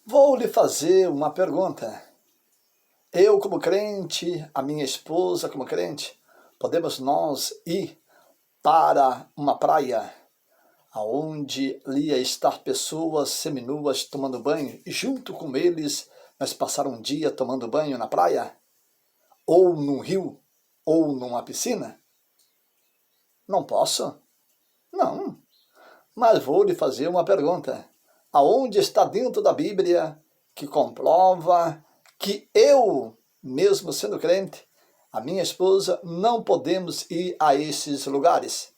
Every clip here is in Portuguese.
Vou lhe fazer uma pergunta. Eu, como crente, a minha esposa, como crente, podemos nós ir para uma praia aonde ia estar pessoas seminuas tomando banho e junto com eles nós passar um dia tomando banho na praia? Ou num rio? Ou numa piscina? Não posso? Não. Mas vou lhe fazer uma pergunta. Aonde está dentro da Bíblia que comprova que eu, mesmo sendo crente, a minha esposa, não podemos ir a esses lugares?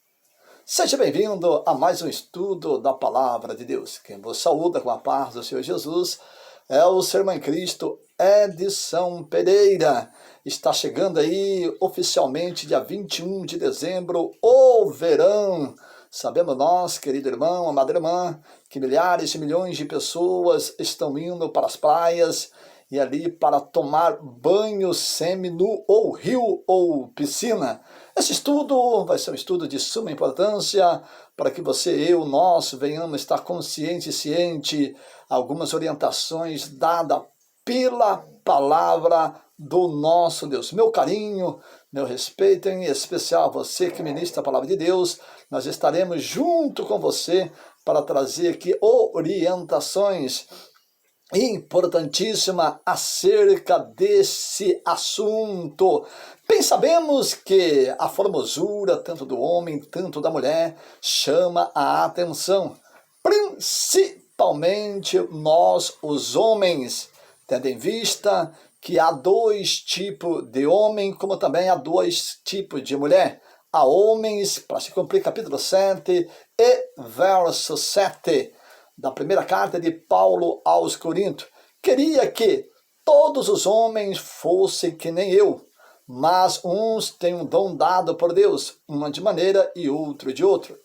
Seja bem-vindo a mais um estudo da Palavra de Deus. Quem vos saúda com a paz do Senhor Jesus é o Sermão em Cristo, Edson Pereira. Está chegando aí oficialmente dia 21 de dezembro, o verão. Sabemos nós, querido irmão, amada irmã, que milhares e milhões de pessoas estão indo para as praias e ali para tomar banho semi-nu, ou rio, ou piscina. Esse estudo vai ser um estudo de suma importância para que você, eu, nós venhamos estar consciente e ciente algumas orientações dadas pela palavra do nosso Deus. Meu carinho, meu respeito, em especial você que ministra a palavra de Deus, nós estaremos junto com você para trazer aqui orientações importantíssima acerca desse assunto. Bem, sabemos que a formosura, tanto do homem, tanto da mulher, chama a atenção, principalmente nós, os homens, tendo em vista que há dois tipos de homem, como também há dois tipos de mulher. Há homens, para se cumprir capítulo 7 e verso 7, da primeira carta de Paulo aos Coríntios, queria que todos os homens fossem que nem eu, mas uns têm um dom dado por Deus, uma de maneira e outro de outra.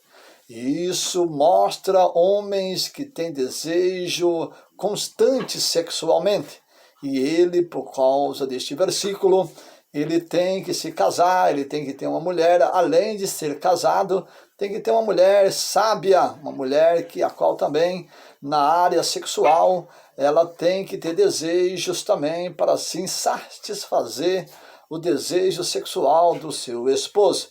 Isso mostra homens que têm desejo constante sexualmente. E ele, por causa deste versículo, ele tem que se casar, ele tem que ter uma mulher, além de ser casado, tem que ter uma mulher sábia, uma mulher que a qual também, na área sexual, ela tem que ter desejos também para assim satisfazer o desejo sexual do seu esposo.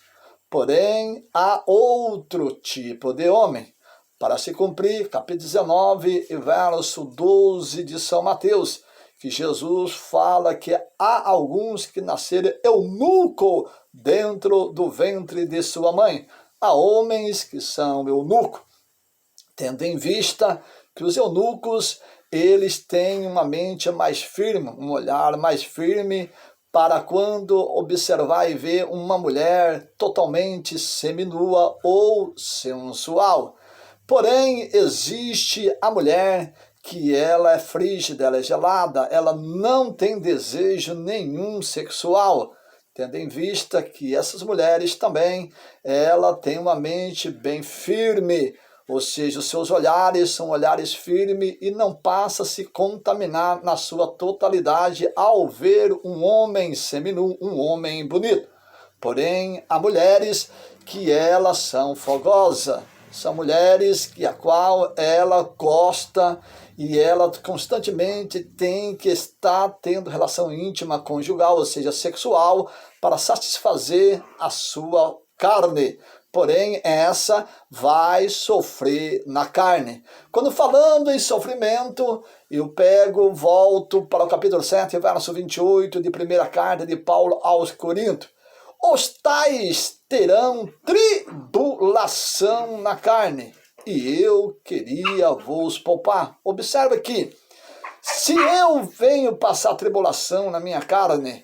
Porém, há outro tipo de homem. Para se cumprir, capítulo 19, verso 12 de São Mateus, que Jesus fala que há alguns que nasceram eunuco dentro do ventre de sua mãe. Há homens que são eunucos, tendo em vista que os eunucos, eles têm uma mente mais firme, um olhar mais firme, para quando observar e ver uma mulher totalmente seminua ou sensual. Porém, existe a mulher que ela é frígida, ela é gelada, ela não tem desejo nenhum sexual, tendo em vista que essas mulheres também, ela tem uma mente bem firme, ou seja, os seus olhares são olhares firmes e não passa a se contaminar na sua totalidade ao ver um homem seminu, um homem bonito. Porém, há mulheres que elas são fogosas, são mulheres que a qual ela gosta e ela constantemente tem que estar tendo relação íntima conjugal, ou seja, sexual, para satisfazer a sua carne. Porém, essa vai sofrer na carne. Quando falando em sofrimento, eu volto para o capítulo 7, verso 28, de primeira carta de Paulo aos Coríntios. Os tais terão tribulação na carne, e eu queria vos poupar. Observe aqui, se eu venho passar tribulação na minha carne,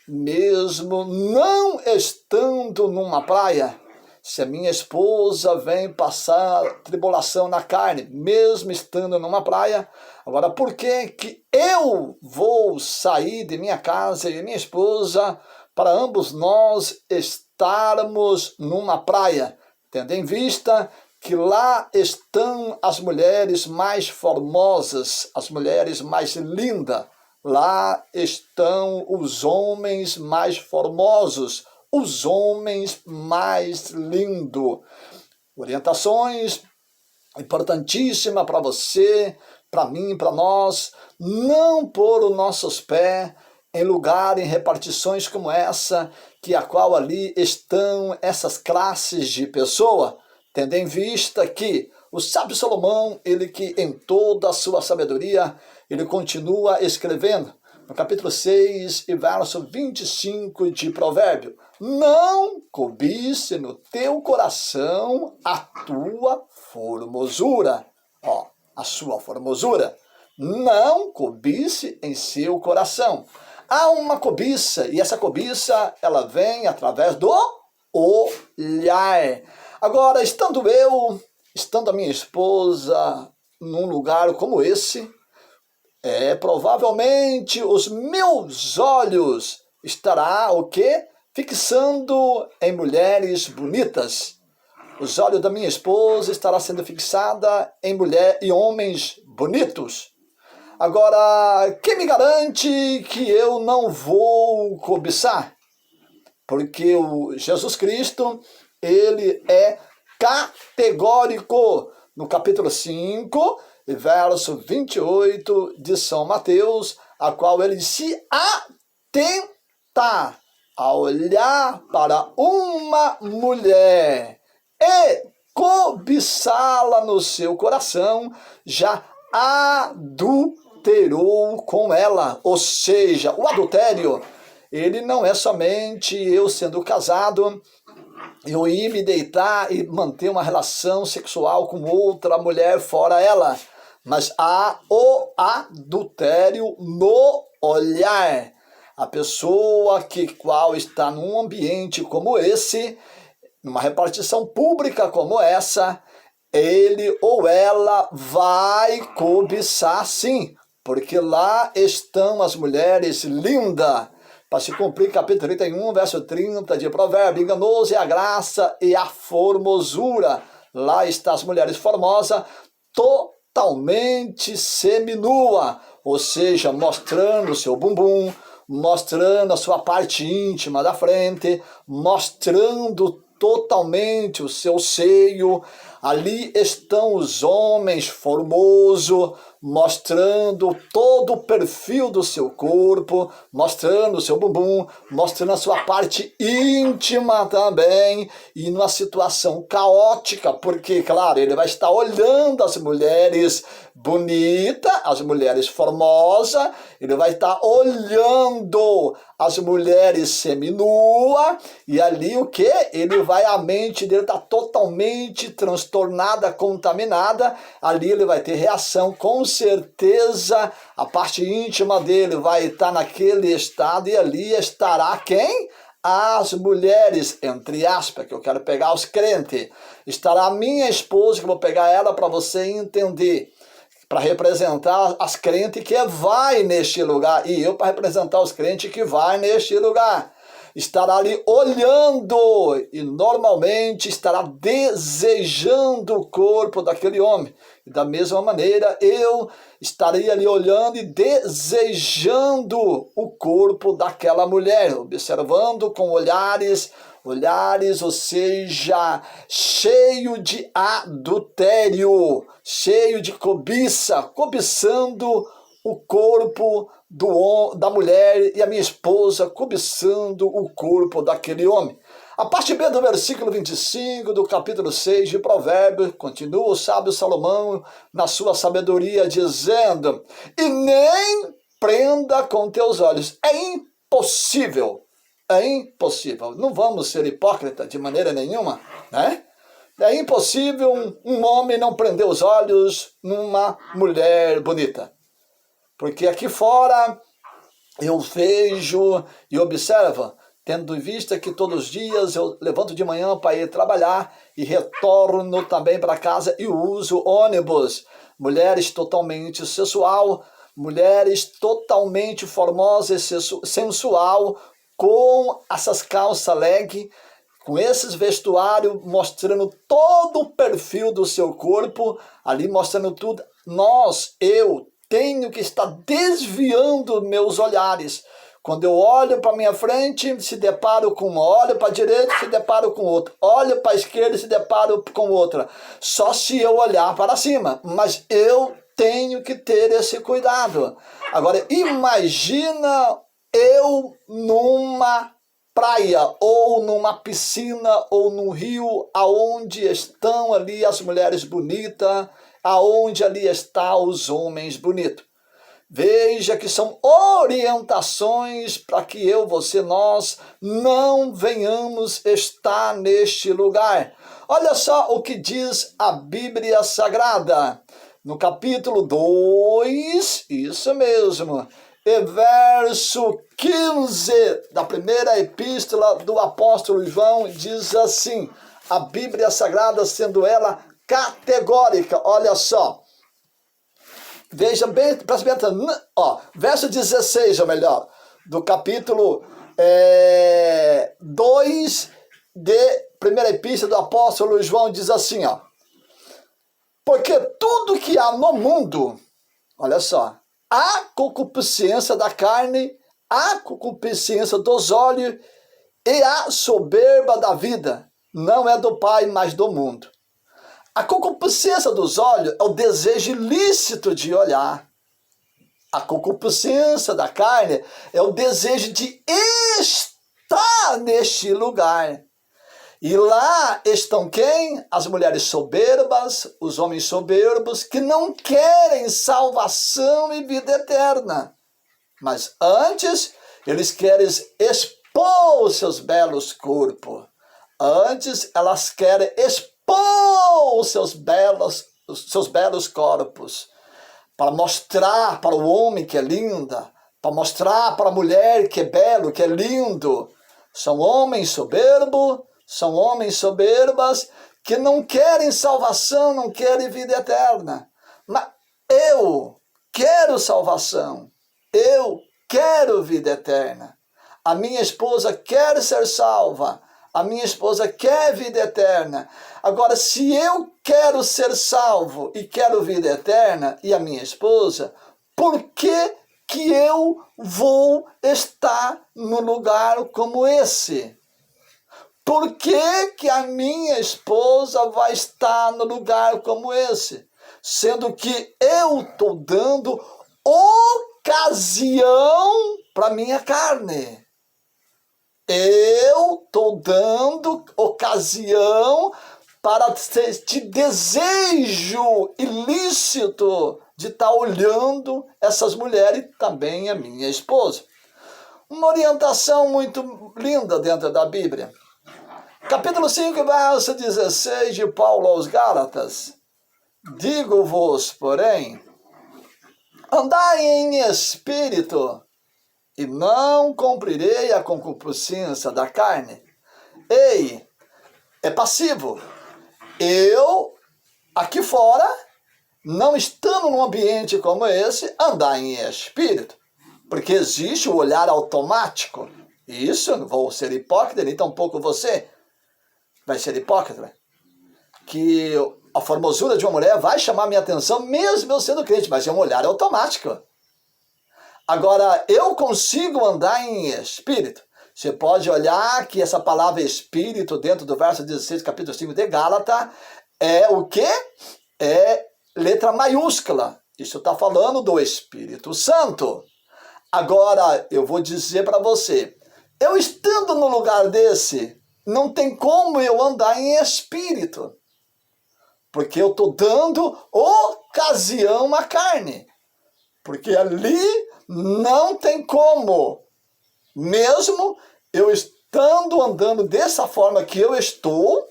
mesmo não estando numa praia, se a minha esposa vem passar tribulação na carne, mesmo estando numa praia, agora por que eu vou sair de minha casa e minha esposa para ambos nós estarmos numa praia, tendo em vista que lá estão as mulheres mais formosas, as mulheres mais lindas, lá estão os homens mais formosos, os homens mais lindos. Orientações importantíssimas para você para mim, para nós, não pôr os nossos pés em lugar, em repartições como essa, que a qual ali estão essas classes de pessoa, tendo em vista que o sábio Salomão, ele que em toda a sua sabedoria, ele continua escrevendo, no capítulo 6 e verso 25 de Provérbio, não cobice no teu coração a tua formosura. Ó, a sua formosura. Não cobice em seu coração. Há uma cobiça, e essa cobiça, ela vem através do olhar. Agora, estando a minha esposa num lugar como esse, provavelmente os meus olhos estará o quê? Fixando em mulheres bonitas. Os olhos da minha esposa estará sendo fixada em mulher e homens bonitos. Agora, quem me garante que eu não vou cobiçar? Porque o Jesus Cristo, ele é categórico. No capítulo 5, verso 28 de São Mateus, a qual ele se atenta a olhar para uma mulher e cobiçá-la no seu coração, já adulterou com ela. Ou seja, o adultério, ele não é somente eu sendo casado, eu ir me deitar e manter uma relação sexual com outra mulher fora ela, mas há o adultério no olhar. A pessoa qual está num ambiente como esse, numa repartição pública como essa, ele ou ela vai cobiçar sim, porque lá estão as mulheres lindas. Para se cumprir capítulo 31, verso 30 de Provérbio, enganoso é a graça e a formosura. Lá estão as mulheres formosas, totalmente seminua, ou seja, mostrando o seu bumbum, mostrando a sua parte íntima da frente, mostrando totalmente o seu seio. Ali estão os homens formosos, mostrando todo o perfil do seu corpo, mostrando o seu bumbum, mostrando a sua parte íntima também, e numa situação caótica, porque, claro, ele vai estar olhando as mulheres bonitas, as mulheres formosas, ele vai estar olhando as mulheres seminuas, e ali o que? A mente dele está totalmente transtornada, contaminada, ali ele vai ter reação, com certeza a parte íntima dele vai estar naquele estado, e ali estará quem? As mulheres, entre aspas, que eu quero pegar os crentes. Estará a minha esposa, que eu vou pegar ela para você entender, para representar as crentes que vai neste lugar, e eu para representar os crentes que vai neste lugar. Estará ali olhando e normalmente estará desejando o corpo daquele homem. E da mesma maneira eu estaria ali olhando e desejando o corpo daquela mulher, observando com olhares, ou seja, cheio de adultério, cheio de cobiça, cobiçando o corpo da mulher, e a minha esposa cobiçando o corpo daquele homem. A parte B do versículo 25 do capítulo 6 de Provérbios, continua o sábio Salomão na sua sabedoria dizendo: e nem prenda com teus olhos. É impossível, não vamos ser hipócritas de maneira nenhuma, né? É impossível um homem não prender os olhos numa mulher bonita. Porque aqui fora eu vejo e observo, tendo em vista que todos os dias eu levanto de manhã para ir trabalhar e retorno também para casa e uso ônibus. Mulheres totalmente sensual, mulheres totalmente formosas e sensual, com essas calças leg, com esses vestuários mostrando todo o perfil do seu corpo, ali mostrando tudo. Eu tenho que estar desviando meus olhares. Quando eu olho para minha frente, se deparo com uma, olho para a direita, se deparo com outra, olho para a esquerda, se deparo com outra. Só se eu olhar para cima, mas eu tenho que ter esse cuidado. Agora, imagina eu numa praia, ou numa piscina, ou num rio, aonde estão ali as mulheres bonitas, aonde ali estão os homens bonitos. Veja que são orientações para que eu, você, nós não venhamos estar neste lugar. Olha só o que diz a Bíblia Sagrada, no capítulo 2, isso mesmo, e verso 15 da primeira epístola do apóstolo João, diz assim, a Bíblia Sagrada sendo ela categórica, olha só. Veja bem, presta bem atenção, ó, verso 16, ou melhor, do capítulo 2 de primeira epístola do apóstolo João, diz assim, ó. Porque tudo que há no mundo, olha só, a concupiscência da carne, a concupiscência dos olhos e a soberba da vida, não é do Pai, mas do mundo. A concupiscência dos olhos é o desejo ilícito de olhar. A concupiscência da carne é o desejo de estar neste lugar. E lá estão quem? As mulheres soberbas, os homens soberbos, que não querem salvação e vida eterna. Mas antes, eles querem expor seus belos corpos. Antes, elas querem expor os seus belos corpos, para mostrar para o homem que é linda, para mostrar para a mulher que é belo, que é lindo. São homens soberbos, são homens soberbas que não querem salvação, não querem vida eterna. Mas eu quero salvação, eu quero vida eterna. A minha esposa quer ser salva, a minha esposa quer vida eterna. Agora, se eu quero ser salvo e quero vida eterna, e a minha esposa, por que que eu vou estar num lugar como esse? Por que que a minha esposa vai estar no lugar como esse? Sendo que eu estou dando ocasião para minha carne. Eu estou dando ocasião para este desejo ilícito de estar olhando essas mulheres e também a minha esposa. Uma orientação muito linda dentro da Bíblia. Capítulo 5, verso 16 de Paulo aos Gálatas. Digo-vos, porém, andai em espírito, e não cumprirei a concupiscência da carne. Ei, é passivo. Eu, aqui fora, não estando num ambiente como esse, andar em espírito. Porque existe o olhar automático. Isso, não vou ser hipócrita, nem tampouco você vai ser hipócrita. Que a formosura de uma mulher vai chamar minha atenção, mesmo eu sendo crente, mas é um olhar automático. Agora, eu consigo andar em espírito. Você pode olhar que essa palavra espírito, dentro do verso 16, capítulo 5 de Gálatas, é o quê? É letra maiúscula. Isso está falando do Espírito Santo. Agora, eu vou dizer para você, eu estando no lugar desse, não tem como eu andar em espírito. Porque eu estou dando ocasião à carne. Porque ali não tem como. Mesmo eu estando andando dessa forma que eu estou,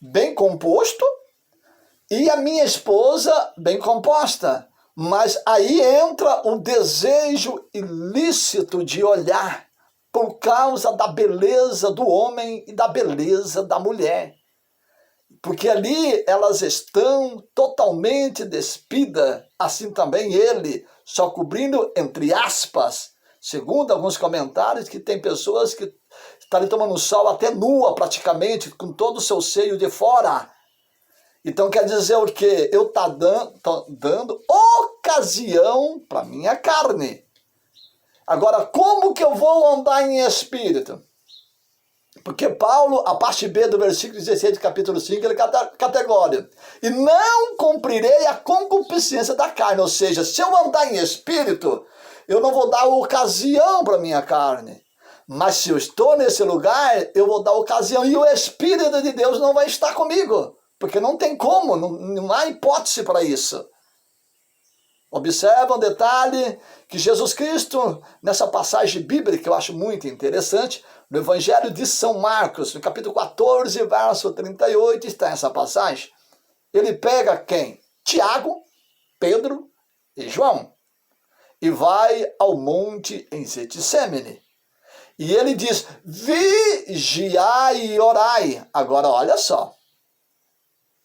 bem composto, e a minha esposa bem composta. Mas aí entra o desejo ilícito de olhar por causa da beleza do homem e da beleza da mulher. Porque ali elas estão totalmente despidas, assim também ele, só cobrindo, entre aspas, segundo alguns comentários, que tem pessoas que estão ali tomando sol até nua praticamente, com todo o seu seio de fora. Então quer dizer o quê? Eu tô dando ocasião para minha carne. Agora, como que eu vou andar em espírito? Porque Paulo, a parte B do versículo 16 do capítulo 5, ele categórico. E não cumprirei a concupiscência da carne. Ou seja, se eu andar em espírito, eu não vou dar ocasião para a minha carne. Mas se eu estou nesse lugar, eu vou dar ocasião. E o Espírito de Deus não vai estar comigo. Porque não tem como, não há hipótese para isso. Observa um detalhe que Jesus Cristo, nessa passagem bíblica que eu acho muito interessante, no Evangelho de São Marcos, no capítulo 14, verso 38, está essa passagem. Ele pega quem? Tiago, Pedro e João. E vai ao monte em Getsêmani. E ele diz, vigiai e orai. Agora, olha só.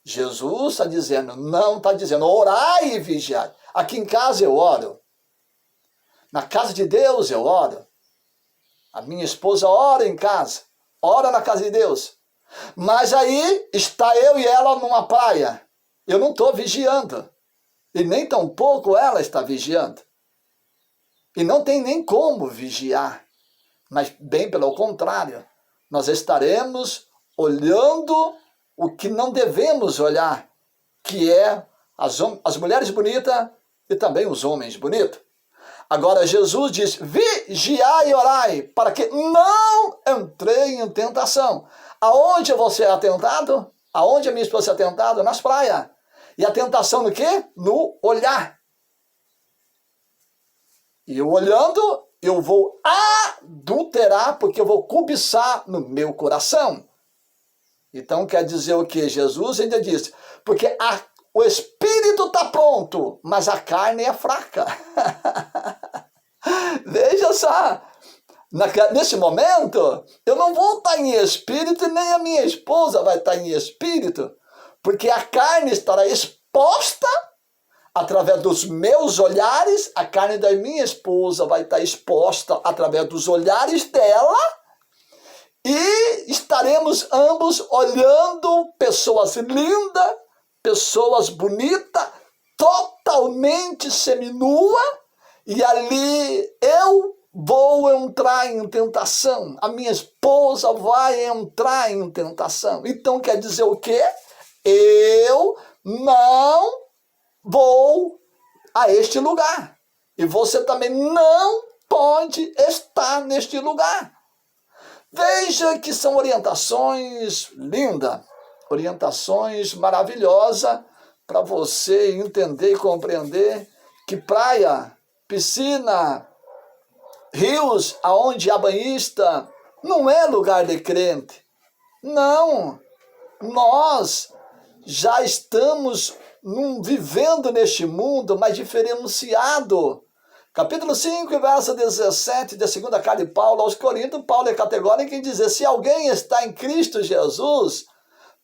Jesus está dizendo, não está dizendo, orai e vigiai. Aqui em casa eu oro. Na casa de Deus eu oro. A minha esposa ora em casa. Ora na casa de Deus. Mas aí está eu e ela numa praia. Eu não estou vigiando. E nem tampouco ela está vigiando. E não tem nem como vigiar. Mas bem pelo contrário. Nós estaremos olhando o que não devemos olhar. Que é as mulheres bonitas e também os homens bonitos. Agora Jesus diz, vigiai e orai, para que não entrei em tentação. Aonde você é tentado? Aonde a minha esposa é tentada? Nas praias. E a tentação no quê? No olhar. E eu olhando, eu vou adulterar, porque eu vou cobiçar no meu coração. Então quer dizer o quê? Jesus ainda disse, porque o espírito está pronto, mas a carne é fraca. Veja só, nesse momento, eu não vou estar em espírito, nem a minha esposa vai estar em espírito, porque a carne estará exposta através dos meus olhares, a carne da minha esposa vai estar exposta através dos olhares dela, e estaremos ambos olhando pessoas lindas, pessoas bonitas, totalmente seminua, e ali eu vou entrar em tentação. A minha esposa vai entrar em tentação. Então quer dizer o quê? Eu não vou a este lugar. E você também não pode estar neste lugar. Veja que são orientações lindas, orientações maravilhosas para você entender e compreender que praia, piscina, rios aonde há banhista não é lugar de crente. Não, nós já estamos vivendo neste mundo, mas diferenciado. Capítulo 5, verso 17 da segunda carta de Paulo aos Coríntios, Paulo é categórico em dizer, se alguém está em Cristo Jesus,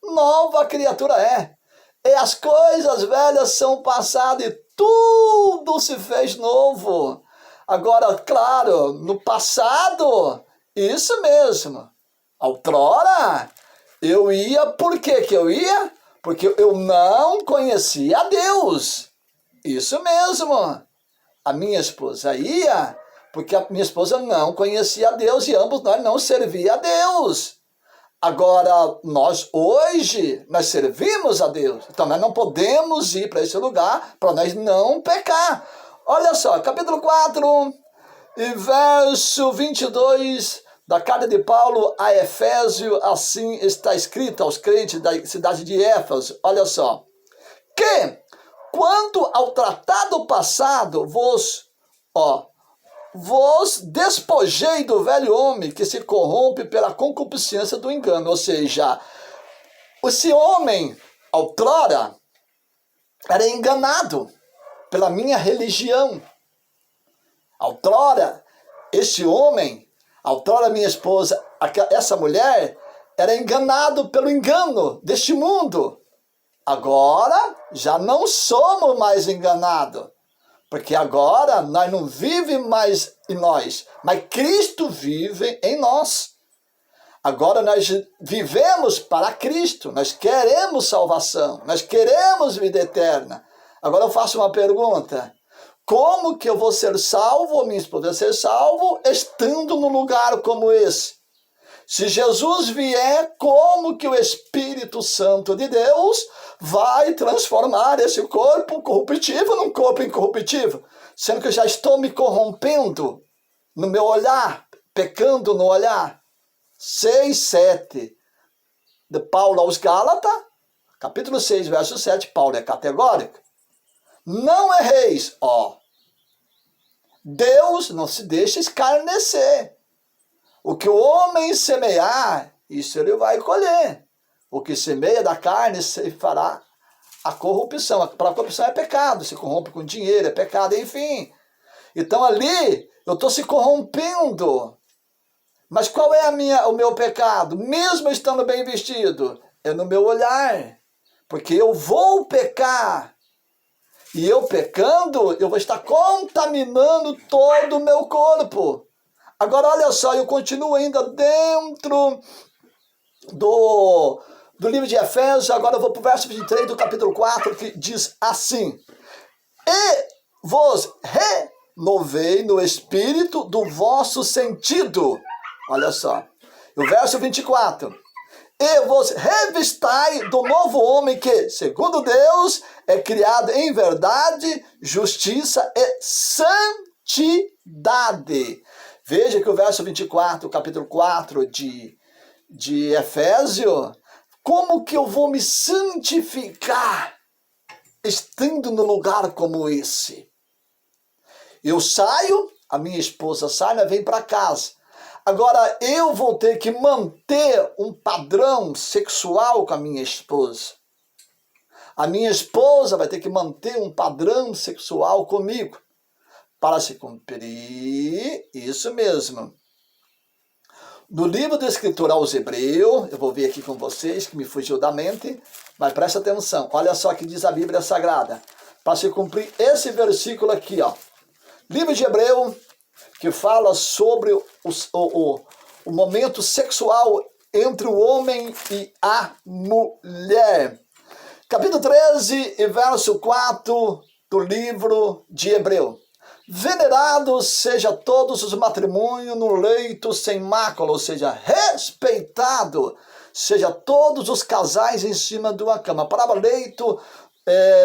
nova criatura é. E as coisas velhas são passadas e tudo se fez novo. Agora, claro, no passado, isso mesmo. Outrora, eu ia, por que eu ia? Porque eu não conhecia a Deus. Isso mesmo. A minha esposa ia, porque a minha esposa não conhecia a Deus e ambos nós não servia a Deus. Agora, nós hoje, nós servimos a Deus. Então, nós não podemos ir para esse lugar para nós não pecar. Olha só, capítulo 4, e verso 22 da carta de Paulo a Efésio, assim está escrito aos crentes da cidade de Éfeso. Olha só. Que, quanto ao tratado passado, vos despojei do velho homem que se corrompe pela concupiscência do engano. Ou seja, esse homem, outrora, era enganado pela minha religião. Outrora, esse homem, outrora minha esposa, essa mulher, era enganado pelo engano deste mundo. Agora, já não somos mais enganados. Porque agora nós não vivemos mais em nós, mas Cristo vive em nós. Agora nós vivemos para Cristo, nós queremos salvação, nós queremos vida eterna. Agora eu faço uma pergunta. Como que eu vou ser salvo, ou minha esposa ser salvo, estando num lugar como esse? Se Jesus vier, como que o Espírito Santo de Deus vai transformar esse corpo corruptível num corpo incorruptível? Sendo que eu já estou me corrompendo no meu olhar, pecando no olhar. 6, 7 de Paulo aos Gálatas, capítulo 6, verso 7, Paulo é categórico. Não erreis, Deus não se deixa escarnecer. O que o homem semear, isso ele vai colher. O que semeia da carne, se fará a corrupção. Para a corrupção é pecado, se corrompe com dinheiro, é pecado, enfim. Então ali, eu estou se corrompendo. Mas qual é o meu pecado? Mesmo estando bem vestido, é no meu olhar. Porque eu vou pecar. E eu pecando, eu vou estar contaminando todo o meu corpo. Agora, olha só, eu continuo ainda dentro do livro de Efésios, agora eu vou para o verso 23 do capítulo 4, que diz assim: E vos renovei no espírito do vosso sentido. Olha só, o verso 24. E vos revistai do novo homem que, segundo Deus, é criado em verdade, justiça e santidade. Veja que o verso 24, capítulo 4 de Efésios, como que eu vou me santificar estando no lugar como esse? Eu saio, a minha esposa sai, ela vem para casa. Agora eu vou ter que manter um padrão sexual com a minha esposa. A minha esposa vai ter que manter um padrão sexual comigo. Para se cumprir, isso mesmo. No livro do escritor aos Hebreus, eu vou ver aqui com vocês, que me fugiu da mente, mas presta atenção. Olha só o que diz a Bíblia Sagrada. Para se cumprir esse versículo aqui, Livro de Hebreus, que fala sobre o momento sexual entre o homem e a mulher. Capítulo 13 e verso 4 do livro de Hebreus. Venerados seja todos os matrimônios no leito sem mácula, ou seja, respeitado seja todos os casais em cima de uma cama. A palavra leito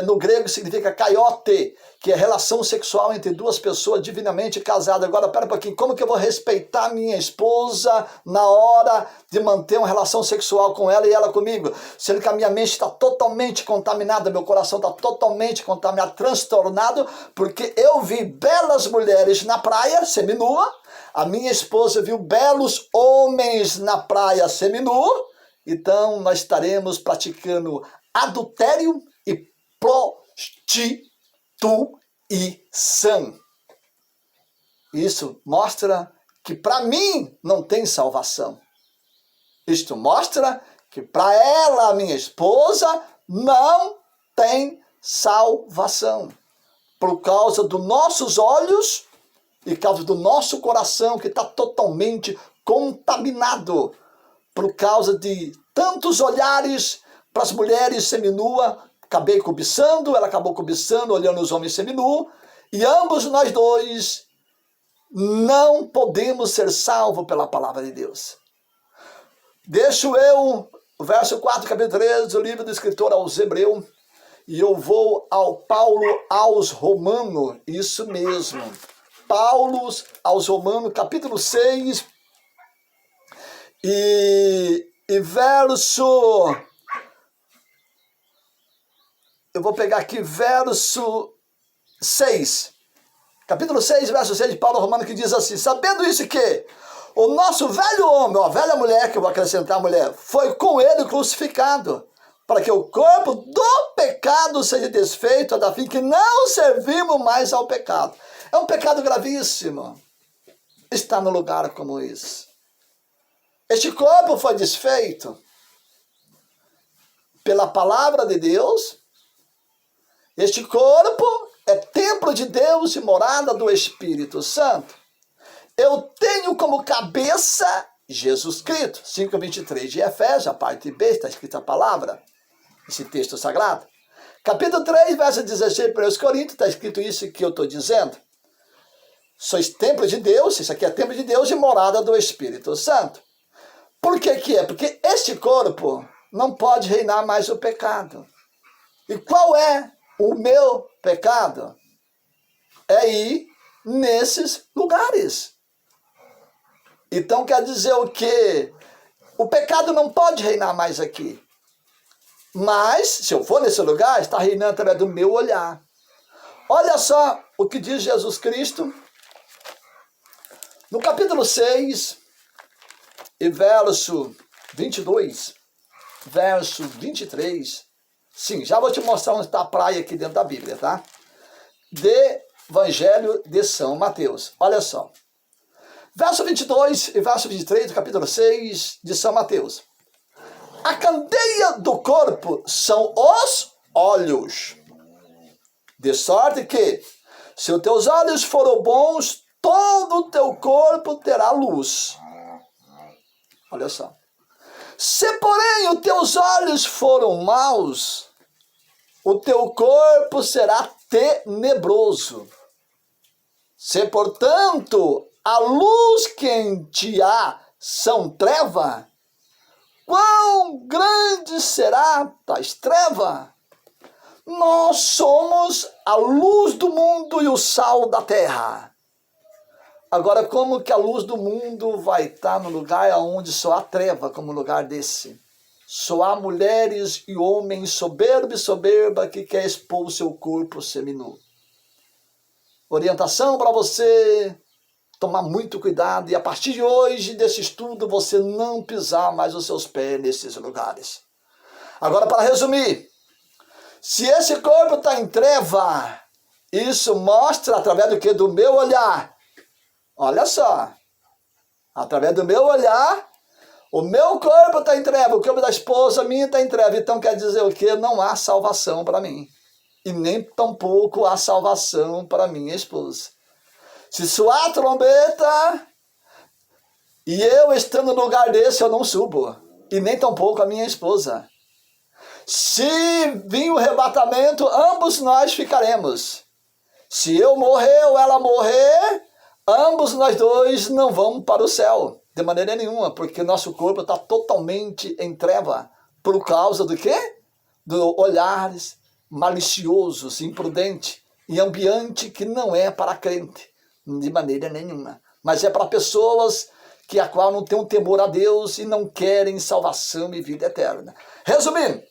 no grego significa kaiote, que é relação sexual entre duas pessoas divinamente casadas. Agora, pera um pouquinho, como que eu vou respeitar minha esposa na hora de manter uma relação sexual com ela e ela comigo? Sendo que a minha mente está totalmente contaminada, meu coração está totalmente contaminado, transtornado, porque eu vi belas mulheres na praia, seminua, a minha esposa viu belos homens na praia, seminu, então nós estaremos praticando adultério e prostituição. Isso mostra que para mim não tem salvação. Isto mostra que para ela, a minha esposa, não tem salvação. Por causa dos nossos olhos e por causa do nosso coração que está totalmente contaminado. Por causa de tantos olhares para as mulheres seminuas, acabei cobiçando, ela acabou cobiçando, olhando os homens seminus, e ambos nós dois não podemos ser salvos pela palavra de Deus. Deixo eu, o verso 4, capítulo 13, do livro do escritor aos Hebreus, e eu vou ao Paulo aos Romanos, isso mesmo. Paulo aos Romanos, capítulo 6, e verso... Eu vou pegar aqui verso 6. Capítulo 6, verso 6 de Paulo Romano, que diz assim: sabendo isso que o nosso velho homem, a velha mulher, que eu vou acrescentar a mulher, foi com ele crucificado, para que o corpo do pecado seja desfeito, a fim que não servimos mais ao pecado. É um pecado gravíssimo estar num lugar como esse. Este corpo foi desfeito pela palavra de Deus. Este corpo é templo de Deus e morada do Espírito Santo. Eu tenho como cabeça Jesus Cristo. 5:23 de Efésios, a parte B, está escrita a palavra, esse texto sagrado. Capítulo 3, verso 16 para os Coríntios, está escrito isso que eu estou dizendo. Sois templo de Deus, isso aqui é templo de Deus e morada do Espírito Santo. Por que que é? Porque este corpo não pode reinar mais o pecado. E qual é o meu pecado? É ir nesses lugares. Então quer dizer o quê? O pecado não pode reinar mais aqui. Mas, se eu for nesse lugar, está reinando através do meu olhar. Olha só o que diz Jesus Cristo no capítulo 6, e verso 22, verso 23. Sim, já vou te mostrar onde está a praia aqui dentro da Bíblia, tá? De Evangelho de São Mateus. Olha só. Verso 22 e verso 23 do capítulo 6 de São Mateus. A candeia do corpo são os olhos. De sorte que, se os teus olhos forem bons, todo o teu corpo terá luz. Olha só. Se, porém, os teus olhos foram maus, o teu corpo será tenebroso. Se, portanto, a luz que em ti há são treva, quão grande será tais treva? Nós somos a luz do mundo e o sal da terra. Agora, como que a luz do mundo vai estar no lugar onde só há treva, como lugar desse? Só há mulheres e homens soberbo e soberba que quer expor o seu corpo seminu. Orientação para você tomar muito cuidado e a partir de hoje, desse estudo, você não pisar mais os seus pés nesses lugares. Agora, para resumir, se esse corpo está em treva, isso mostra através do que? Do meu olhar. Olha só, através do meu olhar, o meu corpo está em treva, o corpo da esposa minha está em treva. Então quer dizer o quê? Não há salvação para mim. E nem tampouco há salvação para minha esposa. Se soar a trombeta e eu estando no lugar desse, eu não subo. E nem tampouco a minha esposa. Se vir o arrebatamento, ambos nós ficaremos. Se eu morrer ou ela morrer, ambos nós dois não vamos para o céu. De maneira nenhuma, porque nosso corpo está totalmente em treva. Por causa do quê? Do olhares maliciosos, imprudente, em ambiente que não é para crente, de maneira nenhuma. Mas é para pessoas que a qual não têm um temor a Deus e não querem salvação e vida eterna. Resumindo,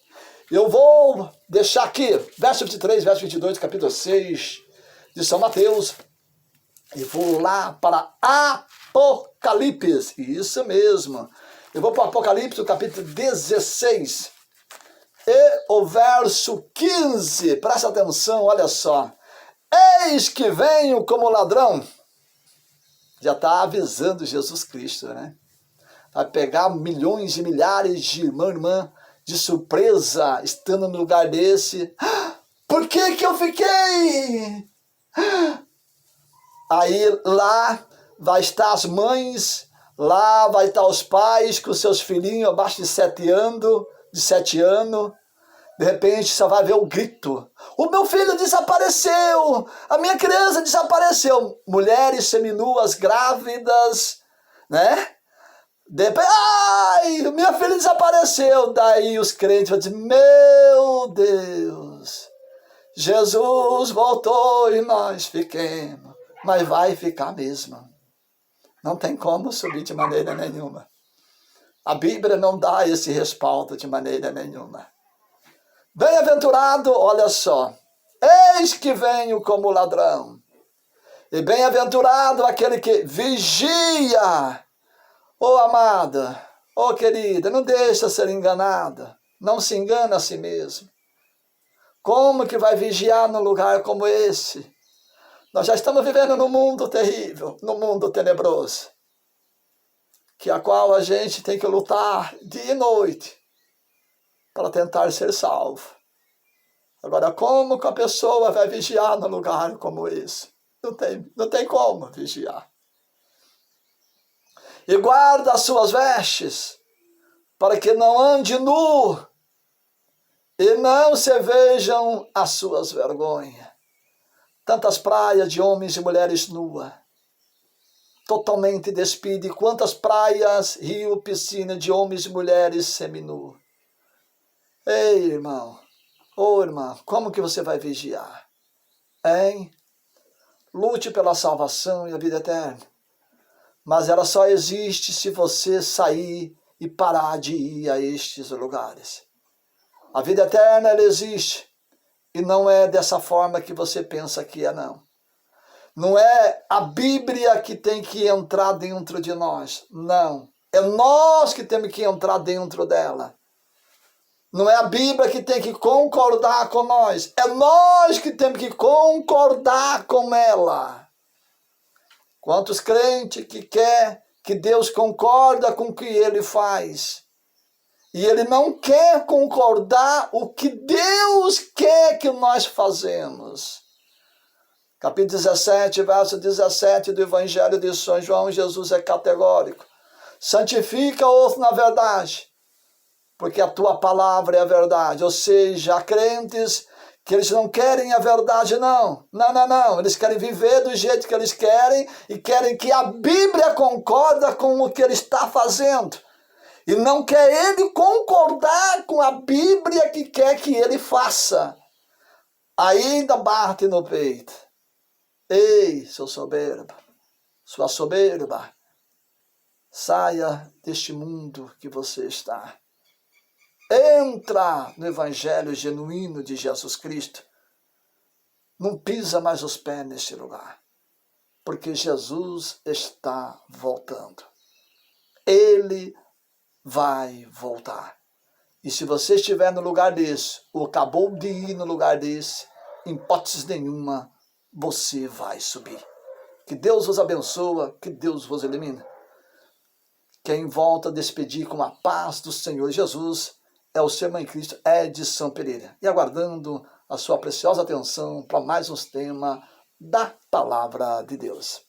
eu vou deixar aqui, verso 23, verso 22, capítulo 6 de São Mateus, e vou lá para Apocalipse, isso mesmo. Eu vou para o Apocalipse, o capítulo 16, e o verso 15, presta atenção, olha só. Eis que venho como ladrão. Já está avisando Jesus Cristo, né? Vai pegar milhões e milhares de irmão e irmã de surpresa, estando no lugar desse. Por que que eu fiquei? Aí lá vai estar as mães, lá vai estar os pais com seus filhinhos abaixo de 7 anos, de repente você vai ver o grito. O meu filho desapareceu, a minha criança desapareceu. Mulheres seminuas, grávidas, né? De repente, ai, minha filha desapareceu. Daí os crentes vão dizer, meu Deus, Jesus voltou e nós fiquemos. Mas vai ficar mesmo. Não tem como subir de maneira nenhuma. A Bíblia não dá esse respaldo de maneira nenhuma. Bem-aventurado, olha só. Eis que venho como ladrão. E bem-aventurado aquele que vigia. Ô amada, ô querida, não deixa ser enganada. Não se engana a si mesmo. Como que vai vigiar num lugar como esse? Nós já estamos vivendo num mundo terrível, num mundo tenebroso, que a qual a gente tem que lutar dia e noite para tentar ser salvo. Agora, como que a pessoa vai vigiar num lugar como esse? Não tem como vigiar. E guarda as suas vestes, para que não ande nu, e não se vejam as suas vergonhas. Tantas praias de homens e mulheres nuas. totalmente despido. E quantas praias, rio, piscina de homens e mulheres seminus. Ei, irmão, ô irmã, como que você vai vigiar? Hein? Lute pela salvação e a vida eterna. Mas ela só existe se você sair e parar de ir a estes lugares. A vida eterna, ela existe. E não é dessa forma que você pensa que é, não. Não é a Bíblia que tem que entrar dentro de nós. Não. É nós que temos que entrar dentro dela. Não é a Bíblia que tem que concordar com nós. É nós que temos que concordar com ela. Quantos crentes que quer que Deus concorda com o que ele faz? E ele não quer concordar o que Deus quer que nós fazemos. Capítulo 17, verso 17 do Evangelho de São João, Jesus é categórico. Santifica-os na verdade, porque a tua palavra é a verdade. Ou seja, há crentes que eles não querem a verdade, não. Não. Eles querem viver do jeito que eles querem e querem que a Bíblia concorda com o que ele está fazendo. E não quer ele concordar com a Bíblia que quer que ele faça. Ainda bate no peito. Ei, seu soberba, sua soberba, saia deste mundo que você está. Entra no Evangelho genuíno de Jesus Cristo. Não pisa mais os pés neste lugar, porque Jesus está voltando. Ele vai voltar. E se você estiver no lugar desse, ou acabou de ir no lugar desse, em hipótese nenhuma, você vai subir. Que Deus vos abençoe, que Deus vos elimine. Quem volta a despedir com a paz do Senhor Jesus é o seu irmão em Cristo, Edson Pereira. E aguardando a sua preciosa atenção para mais uns temas da Palavra de Deus.